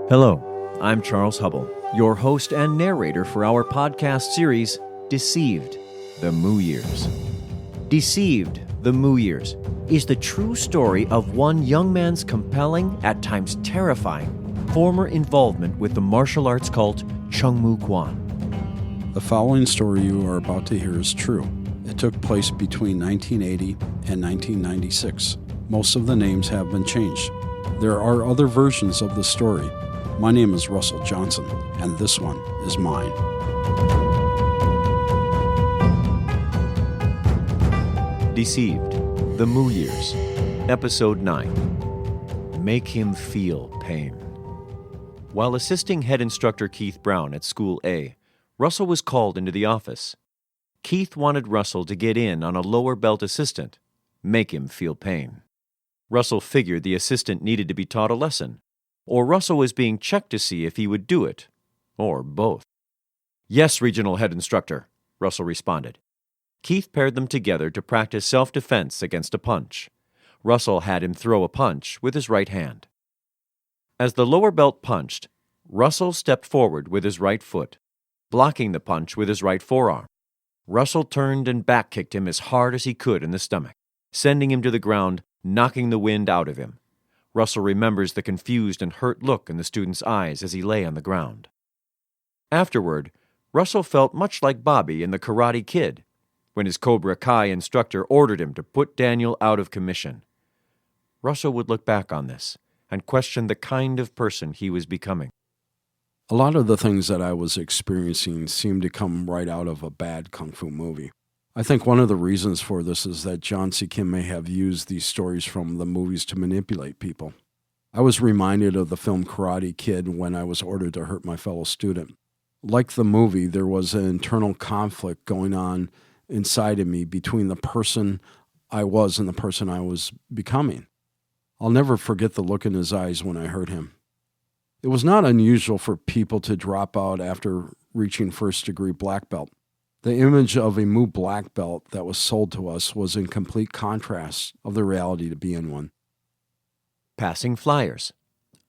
Hello, I'm Charles Hubble, your host and narrator for our podcast series, Deceived, the Moo Years. Deceived, the Moo Years is the true story of one young man's compelling, at times terrifying, former involvement with the martial arts cult Chung Moo Kwan. The following story you are about to hear is true. It took place between 1980 and 1996. Most of the names have been changed. There are other versions of the story. My name is Russell Johnson, and this one is mine. Deceived, the Moo Years, Episode 9. Make him feel pain. While assisting head instructor Keith Brown at School A, Russell was called into the office. Keith wanted Russell to get in on a lower belt assistant, make him feel pain. Russell figured the assistant needed to be taught a lesson, or Russell was being checked to see if he would do it, or both. Yes, regional head instructor, Russell responded. Keith paired them together to practice self-defense against a punch. Russell had him throw a punch with his right hand. As the lower belt punched, Russell stepped forward with his right foot, blocking the punch with his right forearm. Russell turned and back-kicked him as hard as he could in the stomach, sending him to the ground, knocking the wind out of him. Russell remembers the confused and hurt look in the student's eyes as he lay on the ground. Afterward, Russell felt much like Bobby in The Karate Kid, when his Cobra Kai instructor ordered him to put Daniel out of commission. Russell would look back on this and question the kind of person he was becoming. A lot of the things that I was experiencing seemed to come right out of a bad kung fu movie. I think one of the reasons for this is that John C. Kim may have used these stories from the movies to manipulate people. I was reminded of the film Karate Kid when I was ordered to hurt my fellow student. Like the movie, there was an internal conflict going on inside of me between the person I was and the person I was becoming. I'll never forget the look in his eyes when I hurt him. It was not unusual for people to drop out after reaching first-degree black belt. The image of a Moo black belt that was sold to us was in complete contrast of the reality to be in one. Passing flyers.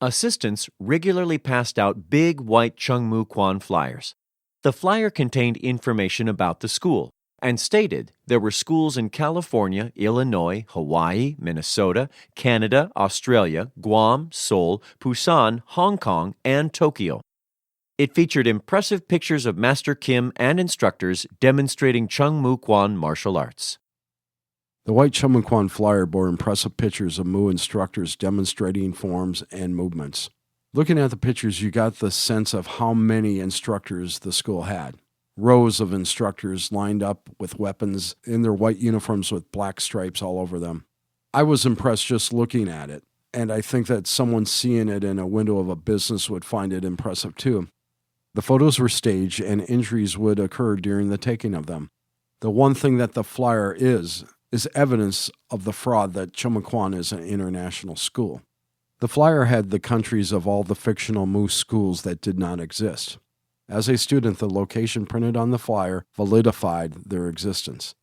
Assistants regularly passed out big white Chung Moo Kwan flyers. The flyer contained information about the school and stated there were schools in California, Illinois, Hawaii, Minnesota, Canada, Australia, Guam, Seoul, Busan, Hong Kong, and Tokyo. It featured impressive pictures of Master Kim and instructors demonstrating Chung Moo Kwan martial arts. The white Chung Moo Kwan flyer bore impressive pictures of Moo instructors demonstrating forms and movements. Looking at the pictures, you got the sense of how many instructors the school had. Rows of instructors lined up with weapons in their white uniforms with black stripes all over them. I was impressed just looking at it, and I think that someone seeing it in a window of a business would find it impressive too. The photos were staged, and injuries would occur during the taking of them. The one thing that the flyer is evidence of the fraud that Chung Moo Kwan is an international school. The flyer had the countries of all the fictional Moo schools that did not exist. As a student, the location printed on the flyer validified their existence.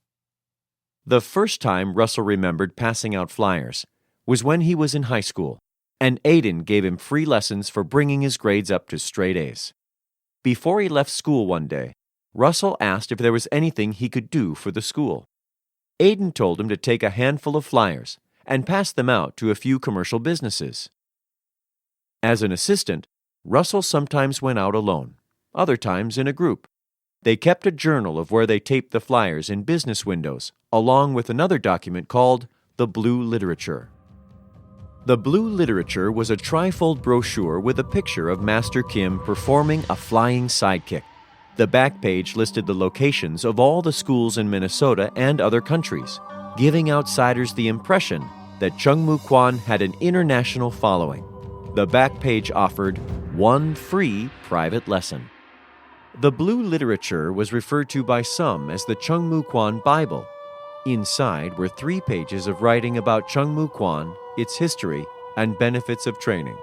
The first time Russell remembered passing out flyers was when he was in high school, and Aiden gave him free lessons for bringing his grades up to straight A's. Before he left school one day, Russell asked if there was anything he could do for the school. Aiden told him to take a handful of flyers and pass them out to a few commercial businesses. As an assistant, Russell sometimes went out alone, other times in a group. They kept a journal of where they taped the flyers in business windows, along with another document called the Blue Literature. The Blue Literature was a trifold brochure with a picture of Master Kim performing a flying sidekick. The back page listed the locations of all the schools in Minnesota and other countries, giving outsiders the impression that Chung Moo Kwan had an international following. The back page offered one free private lesson. The Blue Literature was referred to by some as the Chung Moo Kwan Bible. Inside were 3 pages of writing about Chung Moo Kwan, its history, and benefits of training.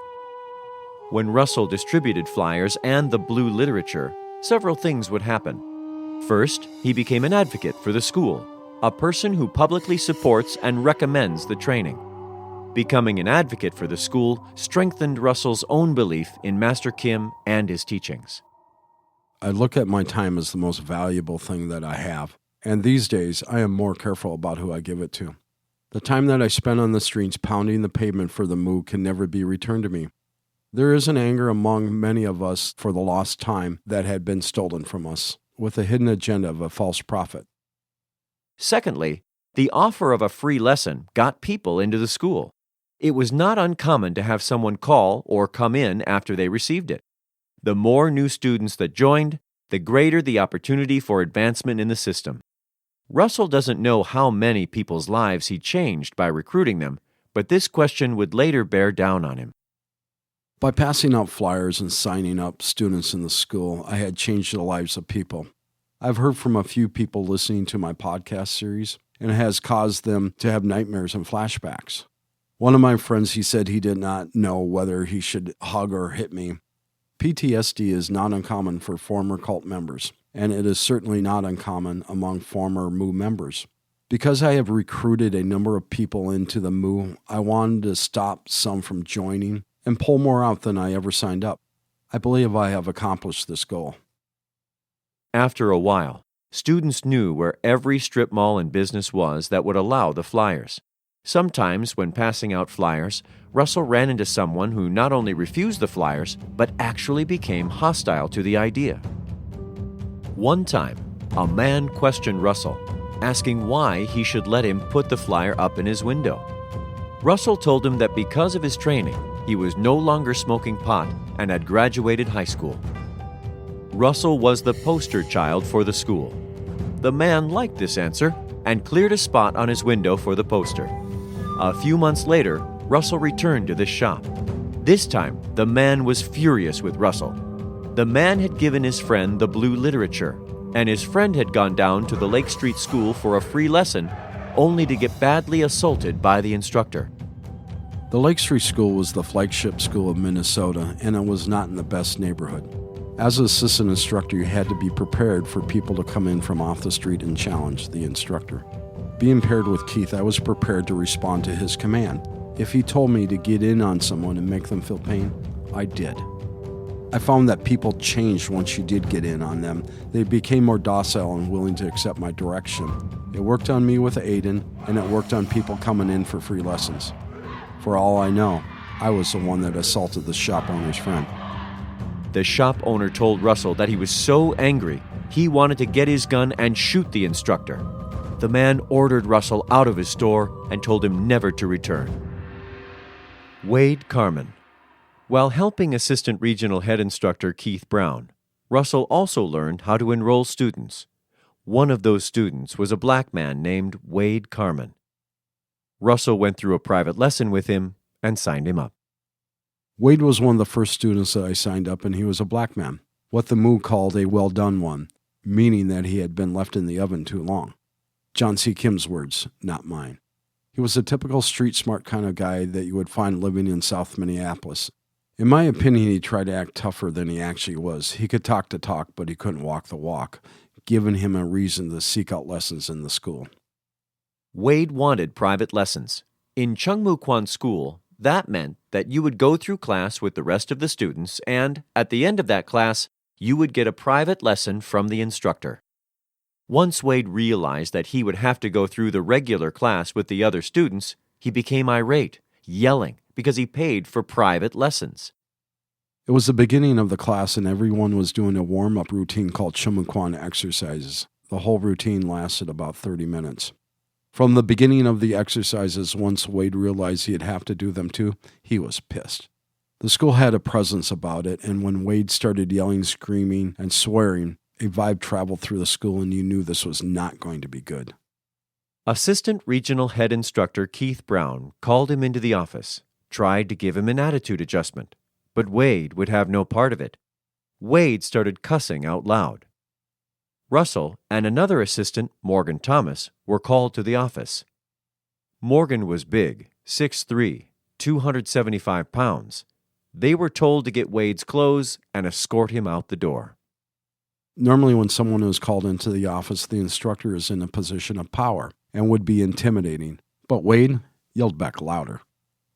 When Russell distributed flyers and the Blue Literature, several things would happen. First, he became an advocate for the school, a person who publicly supports and recommends the training. Becoming an advocate for the school strengthened Russell's own belief in Master Kim and his teachings. I look at my time as the most valuable thing that I have, and these days I am more careful about who I give it to. The time that I spent on the streets pounding the pavement for the moo can never be returned to me. There is an anger among many of us for the lost time that had been stolen from us, with the hidden agenda of a false prophet. Secondly, the offer of a free lesson got people into the school. It was not uncommon to have someone call or come in after they received it. The more new students that joined, the greater the opportunity for advancement in the system. Russell doesn't know how many people's lives he changed by recruiting them, but this question would later bear down on him. By passing out flyers and signing up students in the school, I had changed the lives of people. I've heard from a few people listening to my podcast series, and it has caused them to have nightmares and flashbacks. One of my friends, he said he did not know whether he should hug or hit me. PTSD is not uncommon for former cult members, and it is certainly not uncommon among former Moo members. Because I have recruited a number of people into the Moo, I wanted to stop some from joining and pull more out than I ever signed up. I believe I have accomplished this goal. After a while, students knew where every strip mall and business was that would allow the flyers. Sometimes, when passing out flyers, Russell ran into someone who not only refused the flyers, but actually became hostile to the idea. One time, a man questioned Russell, asking why he should let him put the flyer up in his window. Russell told him that because of his training, he was no longer smoking pot and had graduated high school. Russell was the poster child for the school. The man liked this answer and cleared a spot on his window for the poster. A few months later, Russell returned to this shop. This time, the man was furious with Russell. The man had given his friend the blue literature, and his friend had gone down to the Lake Street School for a free lesson, only to get badly assaulted by the instructor. The Lake Street School was the flagship school of Minnesota, and it was not in the best neighborhood. As an assistant instructor, you had to be prepared for people to come in from off the street and challenge the instructor. Being paired with Keith, I was prepared to respond to his command. If he told me to get in on someone and make them feel pain, I did. I found that people changed once you did get in on them. They became more docile and willing to accept my direction. It worked on me with Aiden, and it worked on people coming in for free lessons. For all I know, I was the one that assaulted the shop owner's friend. The shop owner told Russell that he was so angry, he wanted to get his gun and shoot the instructor. The man ordered Russell out of his store and told him never to return. Wade Carman. While helping Assistant Regional Head Instructor Keith Brown, Russell also learned how to enroll students. One of those students was a black man named Wade Carman. Russell went through a private lesson with him and signed him up. Wade was one of the first students that I signed up, and he was a black man, what the Moo called a well-done one, meaning that he had been left in the oven too long. John C. Kim's words, not mine. He was a typical street-smart kind of guy that you would find living in South Minneapolis. In my opinion, he tried to act tougher than he actually was. He could talk the talk, but he couldn't walk the walk, giving him a reason to seek out lessons in the school. Wade wanted private lessons. In Chungmoo School, that meant that you would go through class with the rest of the students, and at the end of that class, you would get a private lesson from the instructor. Once Wade realized that he would have to go through the regular class with the other students, he became irate, yelling, because he paid for private lessons. It was the beginning of the class, and everyone was doing a warm-up routine called Chungmoo exercises. The whole routine lasted about 30 minutes. From the beginning of the exercises, once Wade realized he'd have to do them too, he was pissed. The school had a presence about it, and when Wade started yelling, screaming, and swearing, a vibe traveled through the school, and you knew this was not going to be good. Assistant Regional Head Instructor Keith Brown called him into the office, tried to give him an attitude adjustment, but Wade would have no part of it. Wade started cussing out loud. Russell and another assistant, Morgan Thomas, were called to the office. Morgan was big, 6'3", 275 pounds. They were told to get Wade's clothes and escort him out the door. Normally when someone is called into the office, the instructor is in a position of power and would be intimidating. But Wade yelled back louder.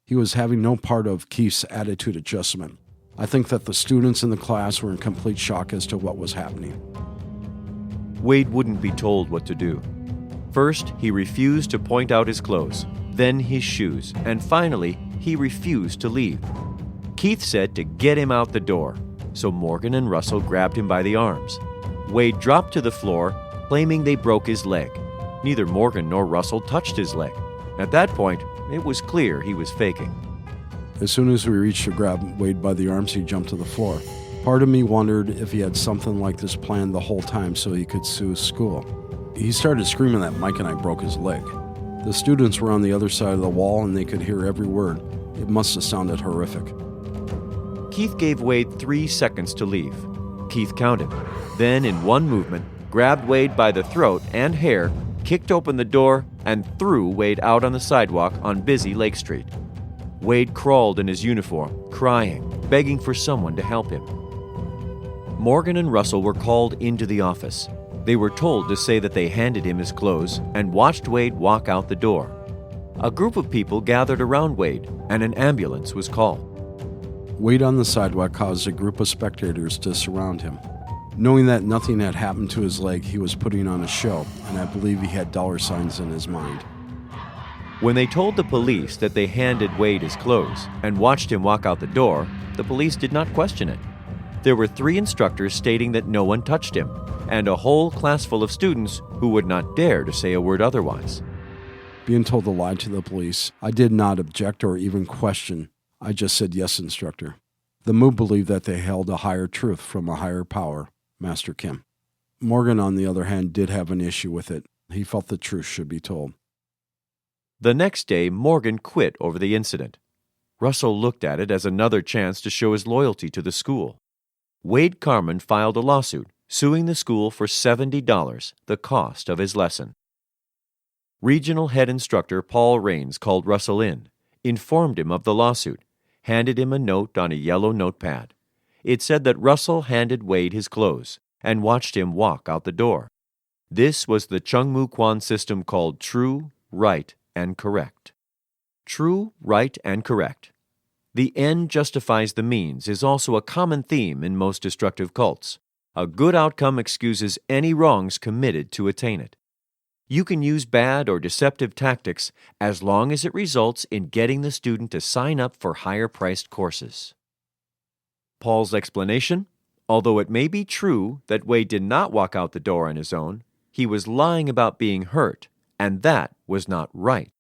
He was having no part of Keith's attitude adjustment. I think that the students in the class were in complete shock as to what was happening. Wade wouldn't be told what to do. First, he refused to point out his clothes, then his shoes, and finally, he refused to leave. Keith said to get him out the door, so Morgan and Russell grabbed him by the arms. Wade dropped to the floor, claiming they broke his leg. Neither Morgan nor Russell touched his leg. At that point, it was clear he was faking. As soon as we reached to grab Wade by the arms, he jumped to the floor. Part of me wondered if he had something like this planned the whole time so he could sue school. He started screaming that Mike and I broke his leg. The students were on the other side of the wall and they could hear every word. It must have sounded horrific. Keith gave Wade 3 seconds to leave. Keith counted. Then, in one movement, grabbed Wade by the throat and hair, kicked open the door, and threw Wade out on the sidewalk on busy Lake Street. Wade crawled in his uniform, crying, begging for someone to help him. Morgan and Russell were called into the office. They were told to say that they handed him his clothes and watched Wade walk out the door. A group of people gathered around Wade, and an ambulance was called. Wade on the sidewalk caused a group of spectators to surround him. Knowing that nothing had happened to his leg, he was putting on a show, and I believe he had dollar signs in his mind. When they told the police that they handed Wade his clothes and watched him walk out the door, the police did not question it. There were 3 instructors stating that no one touched him, and a whole class full of students who would not dare to say a word otherwise. Being told to lie to the police, I did not object or even question. I just said, "Yes, instructor." The MOO believed that they held a higher truth from a higher power, Master Kim. Morgan, on the other hand, did have an issue with it. He felt the truth should be told. The next day, Morgan quit over the incident. Russell looked at it as another chance to show his loyalty to the school. Wade Carman filed a lawsuit, suing the school for $70, the cost of his lesson. Regional head instructor Paul Raines called Russell in, informed him of the lawsuit, handed him a note on a yellow notepad. It said that Russell handed Wade his clothes and watched him walk out the door. This was the Chung Moo Kwan system called true, right, and correct. True, right, and correct. The end justifies the means is also a common theme in most destructive cults. A good outcome excuses any wrongs committed to attain it. You can use bad or deceptive tactics as long as it results in getting the student to sign up for higher-priced courses. Paul's explanation? Although it may be true that Wade did not walk out the door on his own, he was lying about being hurt, and that was not right.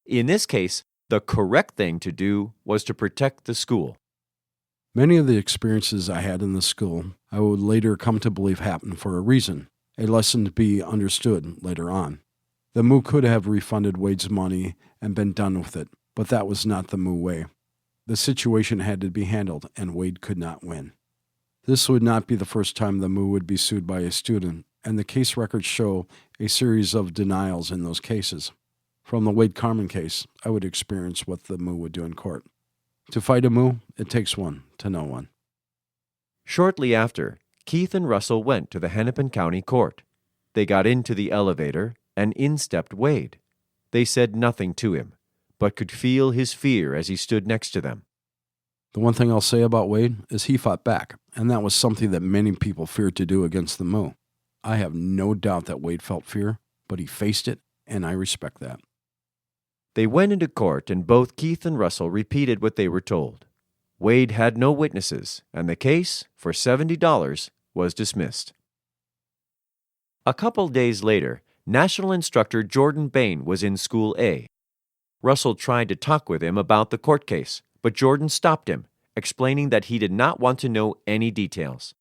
In this case, the correct thing to do was to protect the school. Many of the experiences I had in the school, I would later come to believe happened for a reason, a lesson to be understood later on. The MOO could have refunded Wade's money and been done with it, but that was not the MOO way. The situation had to be handled, and Wade could not win. This would not be the first time the MOO would be sued by a student, and the case records show a series of denials in those cases. From the Wade Carman case, I would experience what the MOO would do in court. To fight a MOO, it takes one to know one. Shortly after, Keith and Russell went to the Hennepin County Court. They got into the elevator, and in stepped Wade. They said nothing to him, but could feel his fear as he stood next to them. The one thing I'll say about Wade is he fought back, and that was something that many people feared to do against the MOO. I have no doubt that Wade felt fear, but he faced it, and I respect that. They went into court, and both Keith and Russell repeated what they were told. Wade had no witnesses, and the case, for $70, was dismissed. A couple days later, National Instructor Jordan Bain was in School A. Russell tried to talk with him about the court case, but Jordan stopped him, explaining that he did not want to know any details.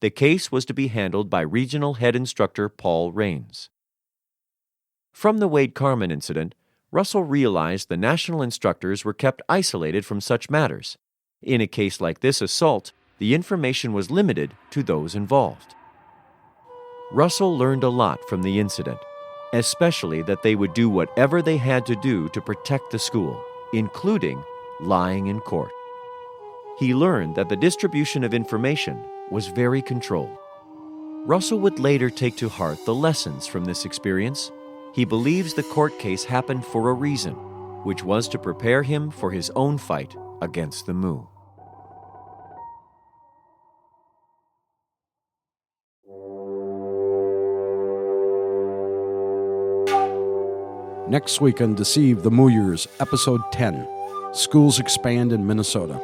The case was to be handled by Regional Head Instructor Paul Raines. From the Wade Carman incident, Russell realized the national instructors were kept isolated from such matters. In a case like this assault, the information was limited to those involved. Russell learned a lot from the incident, especially that they would do whatever they had to do to protect the school, including lying in court. He learned that the distribution of information was very controlled. Russell would later take to heart the lessons from this experience. He believes the court case happened for a reason. which was to prepare him for his own fight against the Mu. Next week on Deceive the Mu Years, Episode 10, Schools Expand in Minnesota.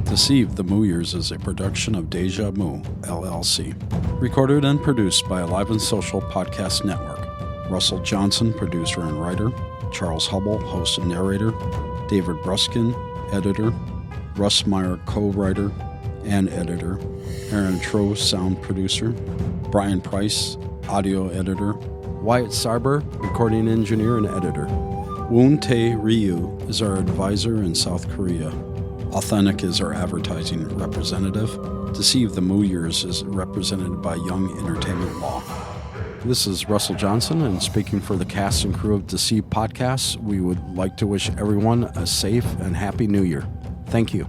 Deceive the Mu Years is a production of Deja Mu, LLC. Recorded and produced by Alive and Social Podcast Network. Russell Johnson, producer and writer. Charles Hubble, host and narrator. David Bruskin, editor. Russ Meyer, co-writer and editor. Aaron Troe, sound producer. Brian Price, audio editor. Wyatt Sarber, recording engineer and editor. Woon Tae Ryu is our advisor in South Korea. Authentic is our advertising representative. Deceive the Mu Years is represented by Young Entertainment Law. This is Russell Johnson, and speaking for the cast and crew of Deceive Podcasts, we would like to wish everyone a safe and happy New Year. Thank you.